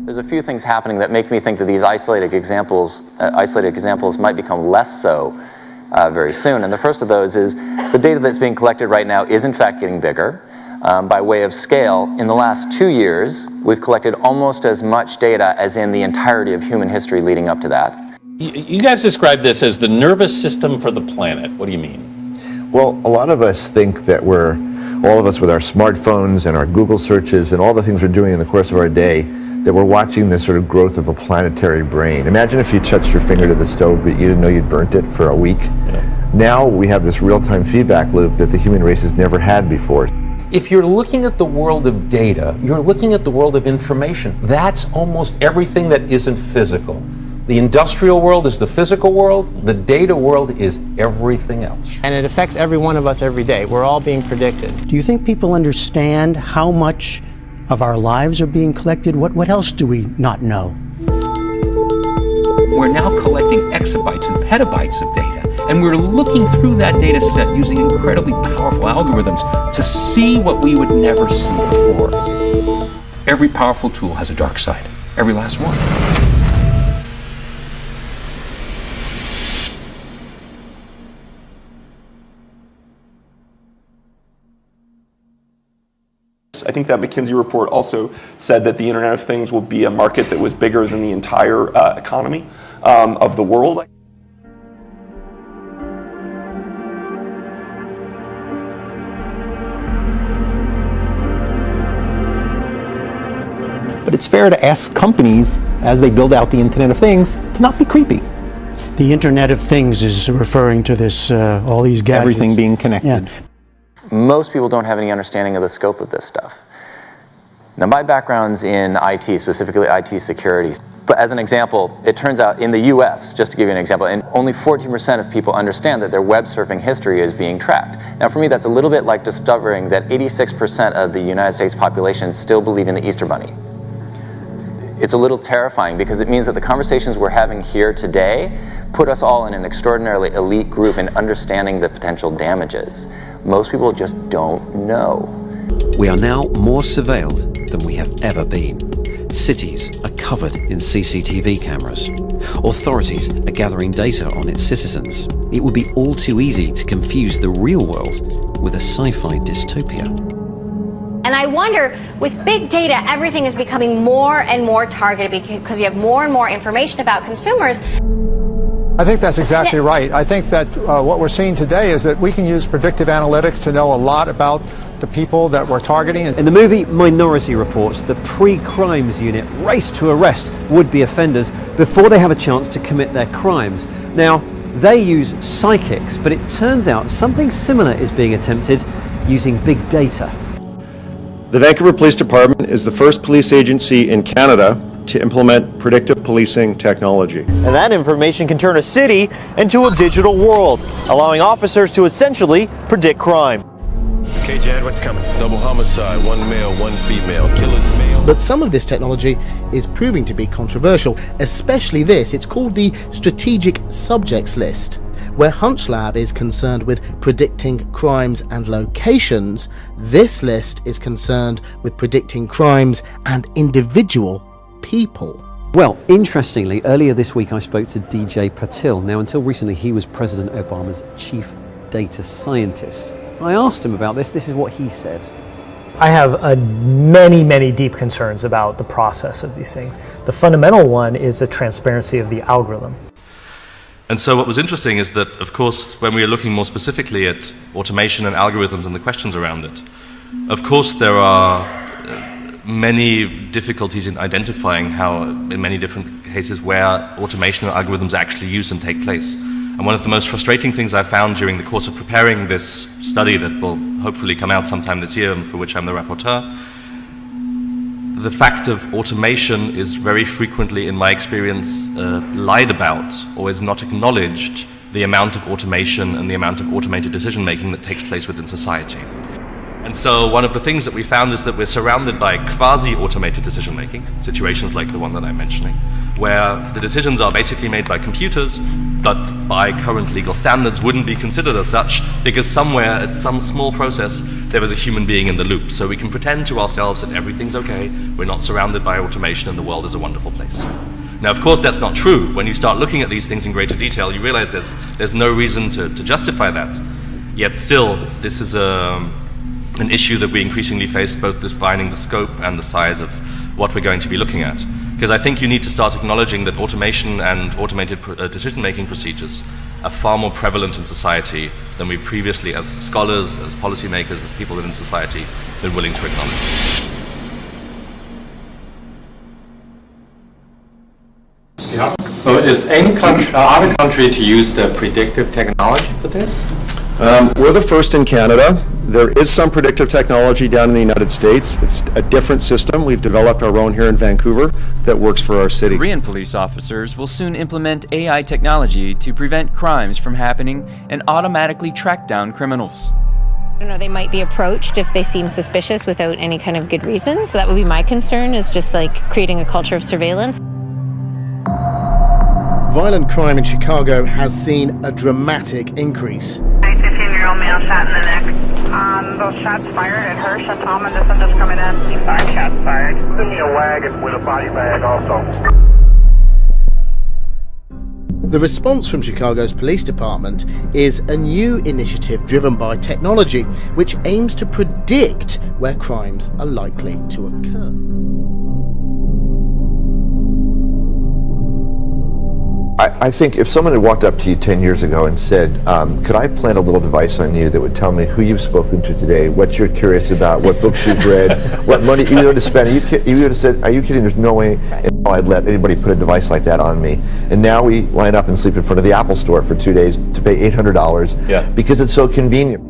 There's a few things happening that make me think that these isolated examples might become less so very soon. And the first of those is the data that's being collected right now is in fact getting bigger. By way of scale, in the last 2 years, we've collected almost as much data as in the entirety of human history leading up to that. You guys describe this as the nervous system for the planet. What do you mean? Well, a lot of us think that all of us with our smartphones and our Google searches and all the things we're doing in the course of our day, that we're watching this sort of growth of a planetary brain. Imagine if you touched your finger to the stove, but you didn't know you'd burnt it for a week. Yeah. Now we have this real-time feedback loop that the human race has never had before. If you're looking at the world of data, you're looking at the world of information. That's almost everything that isn't physical. The industrial world is the physical world, the data world is everything else. And it affects every one of us every day. We're all being predicted. Do you think people understand how much of our lives are being collected? What else do we not know? We're now collecting exabytes and petabytes of data, and we're looking through that data set using incredibly powerful algorithms to see what we would never see before. Every powerful tool has a dark side, every last one. I think that McKinsey report also said that the Internet of Things will be a market that was bigger than the entire economy of the world. But it's fair to ask companies, as they build out the Internet of Things, to not be creepy. The Internet of Things is referring to this, all these gadgets. Everything being connected. Yeah. Most people don't have any understanding of the scope of this stuff. Now, my background's in IT, specifically IT security. But as an example, it turns out in the US, just to give you an example, and only 14% of people understand that their web surfing history is being tracked. Now, for me, that's a little bit like discovering that 86% of the United States population still believe in the Easter Bunny. It's a little terrifying because it means that the conversations we're having here today put us all in an extraordinarily elite group in understanding the potential damages. Most people just don't know. We are now more surveilled than we have ever been. Cities are covered in CCTV cameras. Authorities are gathering data on its citizens. It would be all too easy to confuse the real world with a sci-fi dystopia. And I wonder, with big data, everything is becoming more and more targeted because you have more and more information about consumers. I think that's exactly right. I think that what we're seeing today is that we can use predictive analytics to know a lot about the people that we're targeting. In the movie Minority Report, the pre-crimes unit race to arrest would-be offenders before they have a chance to commit their crimes. Now, they use psychics, but it turns out something similar is being attempted using big data. The Vancouver Police Department is the first police agency in Canada to implement predictive policing technology. And that information can turn a city into a digital world, allowing officers to essentially predict crime. Okay, Jad, what's coming? Double homicide, one male, one female, killer's male. But some of this technology is proving to be controversial, especially this. It's called the Strategic Subjects List, where HunchLab is concerned with predicting crimes and locations. This list is concerned with predicting crimes and individual people. Well, interestingly, earlier this week I spoke to DJ Patil. Now, until recently, he was President Obama's chief data scientist. I asked him about this. This is what he said. I have many deep concerns about the process of these things. The fundamental one is the transparency of the algorithm. And so what was interesting is that, of course, when we are looking more specifically at automation and algorithms and the questions around it, of course there are many difficulties in identifying how, in many different cases, where automation and algorithms are actually used and take place. And one of the most frustrating things I found during the course of preparing this study that will hopefully come out sometime this year and for which I'm the rapporteur, the fact of automation is very frequently, in my experience, lied about or is not acknowledged, the amount of automation and the amount of automated decision making that takes place within society. And so one of the things that we found is that we're surrounded by quasi-automated decision-making, situations like the one that I'm mentioning, where the decisions are basically made by computers, but by current legal standards wouldn't be considered as such, because somewhere, at some small process, there is a human being in the loop. So we can pretend to ourselves that everything's okay, we're not surrounded by automation, and the world is a wonderful place. Now, of course, that's not true. When you start looking at these things in greater detail, you realize there's no reason to justify that. Yet still, this is an issue that we increasingly face, both defining the scope and the size of what we're going to be looking at. Because I think you need to start acknowledging that automation and automated decision-making procedures are far more prevalent in society than we previously, as scholars, as policymakers, as people within society, been willing to acknowledge. Yeah. So is any other country to use the predictive technology for this? We're the first in Canada. There is some predictive technology down in the United States. It's a different system. We've developed our own here in Vancouver that works for our city. Korean police officers will soon implement AI technology to prevent crimes from happening and automatically track down criminals. I don't know, they might be approached if they seem suspicious without any kind of good reason. So that would be my concern, is just like creating a culture of surveillance. Violent crime in Chicago has seen a dramatic increase. 15-year-old male shot in the neck. Those shots fired at Hirsch and Tallman. This one just coming in. 5 shots fired. Send me a wagon with a body bag also. The response from Chicago's police department is a new initiative driven by technology, which aims to predict where crimes are likely to occur. I think if someone had walked up to you 10 years ago and said, could I plant a little device on you that would tell me who you've spoken to today, what you're curious about, what books you've read, what money you want to spend, you would have said, are you kidding? There's no way in hell I'd let anybody put a device like that on me. And now we line up and sleep in front of the Apple store for 2 days to pay $800 because it's so convenient.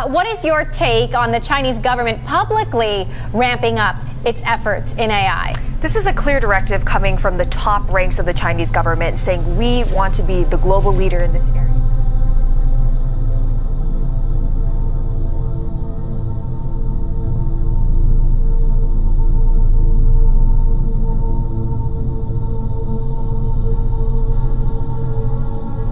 What is your take on the Chinese government publicly ramping up its efforts in AI? This is a clear directive coming from the top ranks of the Chinese government saying we want to be the global leader in this area.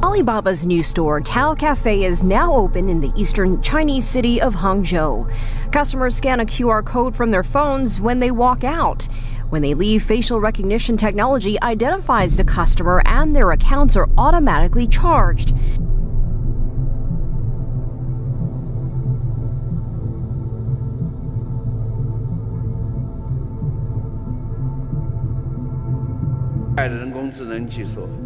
Alibaba's new store, Tao Cafe, is now open in the eastern Chinese city of Hangzhou. Customers scan a QR code from their phones when they walk out. When they leave, facial recognition technology identifies the customer and their accounts are automatically charged.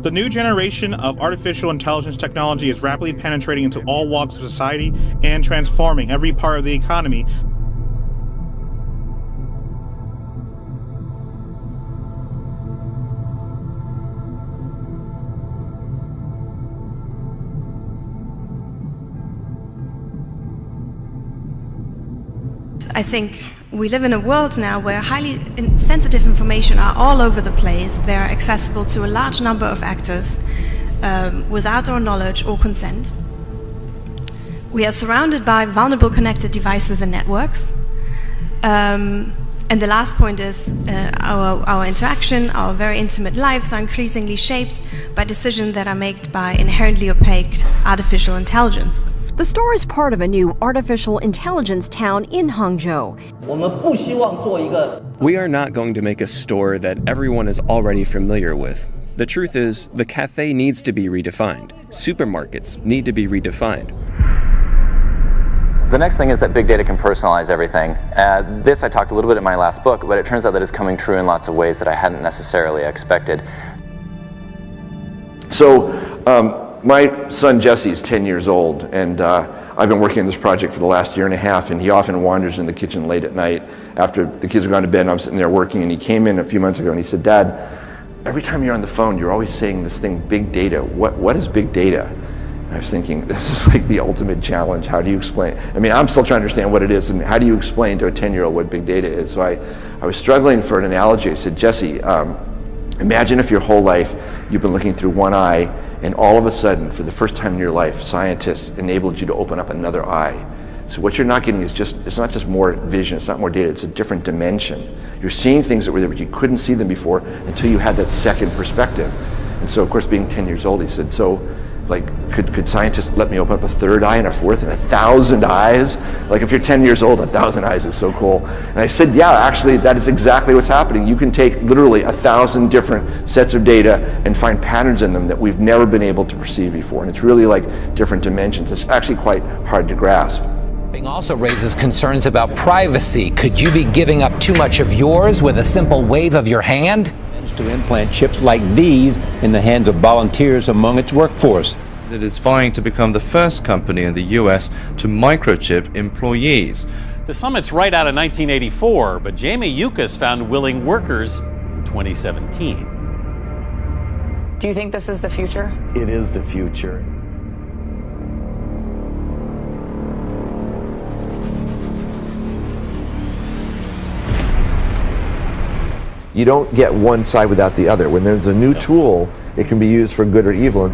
The new generation of artificial intelligence technology is rapidly penetrating into all walks of society and transforming every part of the economy. I think we live in a world now where highly sensitive information are all over the place. They are accessible to a large number of actors without our knowledge or consent. We are surrounded by vulnerable connected devices and networks. And the last point is our interaction, our very intimate lives are increasingly shaped by decisions that are made by inherently opaque artificial intelligence. The store is part of a new artificial intelligence town in Hangzhou. We are not going to make a store that everyone is already familiar with. The truth is, the cafe needs to be redefined. Supermarkets need to be redefined. The next thing is that big data can personalize everything. This I talked a little bit in my last book, but it turns out that it's coming true in lots of ways that I hadn't necessarily expected. So, my son Jesse is 10 years old, and I've been working on this project for the last year and a half, and he often wanders in the kitchen late at night after the kids are gone to bed and I'm sitting there working, and he came in a few months ago and he said, Dad, every time you're on the phone, you're always saying this thing, big data. What is big data? I was thinking, this is like the ultimate challenge. How do you explain? I mean, I'm still trying to understand what it is, and how do you explain to a 10-year-old what big data is? So I was struggling for an analogy. I said, Jesse, imagine if your whole life you've been looking through one eye, and all of a sudden, for the first time in your life, scientists enabled you to open up another eye. So what you're not getting is it's not just more vision, it's not more data, it's a different dimension. You're seeing things that were there, but you couldn't see them before until you had that second perspective. And so, of course, being 10 years old, he said, so, like, could scientists let me open up a third eye and a fourth and 1,000 eyes? Like, if you're 10 years old, 1,000 eyes is so cool. And I said, yeah, actually, that is exactly what's happening. You can take literally 1,000 different sets of data and find patterns in them that we've never been able to perceive before. And it's really like different dimensions. It's actually quite hard to grasp. Also raises concerns about privacy. Could you be giving up too much of yours with a simple wave of your hand? To implant chips like these in the hands of volunteers among its workforce. It is vying to become the first company in the US to microchip employees. The summit's right out of 1984, but Jamie Yuccas found willing workers in 2017. Do you think this is the future? It is the future. You don't get one side without the other. When there's a new tool, it can be used for good or evil.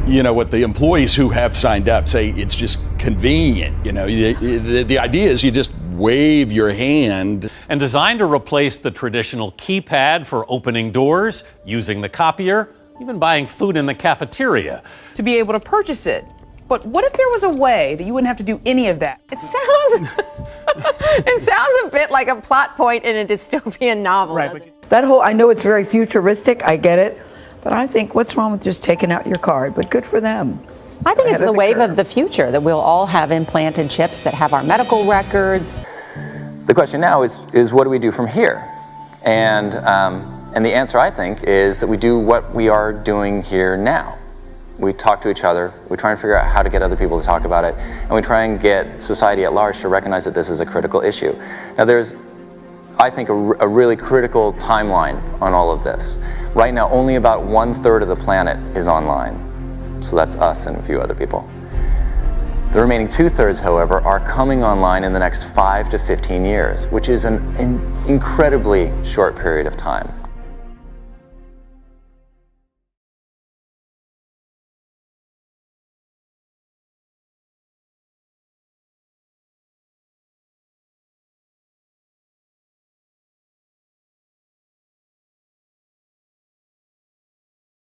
You know, what the employees who have signed up say, it's just convenient. You know, the idea is you just wave your hand. And designed to replace the traditional keypad for opening doors, using the copier, even buying food in the cafeteria. To be able to purchase it. But what if there was a way that you wouldn't have to do any of that? It sounds a bit like a plot point in a dystopian novel. Right. That whole, I know it's very futuristic, I get it, but I think what's wrong with just taking out your card? But good for them. I think it's the wave of the future, that we'll all have implanted chips that have our medical records. The question now is what do we do from here? And the answer, I think, is that we do what we are doing here now. We talk to each other, we try and figure out how to get other people to talk about it, and we try and get society at large to recognize that this is a critical issue. Now there's, I think, a really critical timeline on all of this. Right now, only about 1/3 of the planet is online. So that's us and a few other people. The remaining 2/3, however, are coming online in the next 5 to 15 years, which is an incredibly short period of time.